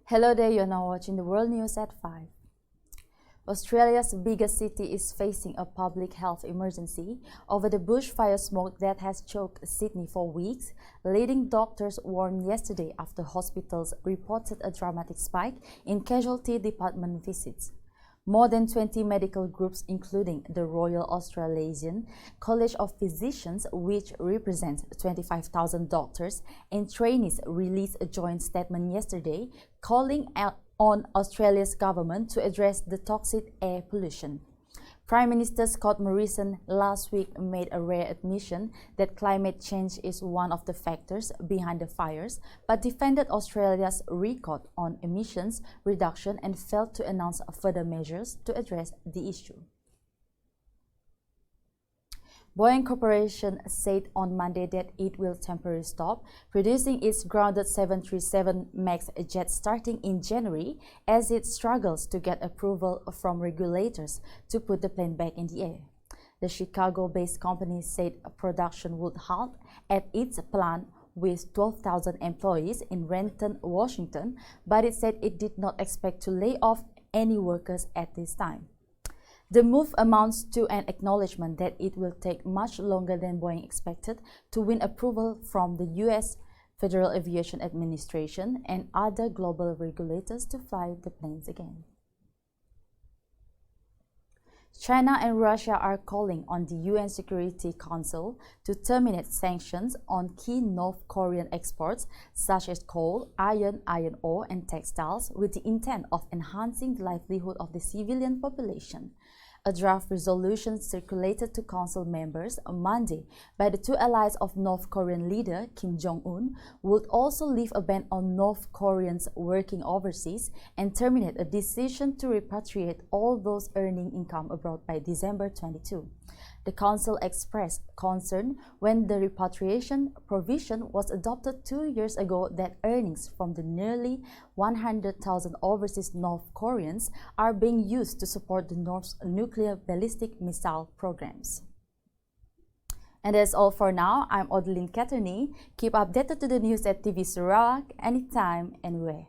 Hello there, you're now watching the World News at 5. Australia's biggest city is facing a public health emergency over the bushfire smoke that has choked Sydney for weeks. Leading doctors warned yesterday after hospitals reported a dramatic spike in casualty department visits. More than 20 medical groups, including the Royal Australasian College of Physicians, which represents 25,000 doctors and trainees, released a joint statement yesterday calling on Australia's government to address the toxic air pollution. Prime Minister Scott Morrison last week made a rare admission that climate change is one of the factors behind the fires, but defended Australia's record on emissions reduction and failed to announce further measures to address the issue. Boeing Corporation said on Monday that it will temporarily stop producing its grounded 737 MAX jet starting in January as it struggles to get approval from regulators to put the plane back in the air. The Chicago-based company said production would halt at its plant with 12,000 employees in Renton, Washington, but it said it did not expect to lay off any workers at this time. The move amounts to an acknowledgement that it will take much longer than Boeing expected to win approval from the U.S. Federal Aviation Administration and other global regulators to fly the planes again. China and Russia are calling on the UN Security Council to terminate sanctions on key North Korean exports such as coal, iron ore, and textiles with the intent of enhancing the livelihood of the civilian population. A draft resolution circulated to Council members on Monday by the two allies of North Korean leader Kim Jong-un would also leave a ban on North Koreans working overseas and terminate a decision to repatriate all those earning income abroad by December 22. The Council expressed concern when the repatriation provision was adopted 2 years ago that earnings from the nearly 100,000 overseas North Koreans are being used to support the North's nuclear ballistic missile programs. And that's all for now. I'm Odeline Caterny. Keep updated to the news at TV Sarawak anytime, anywhere.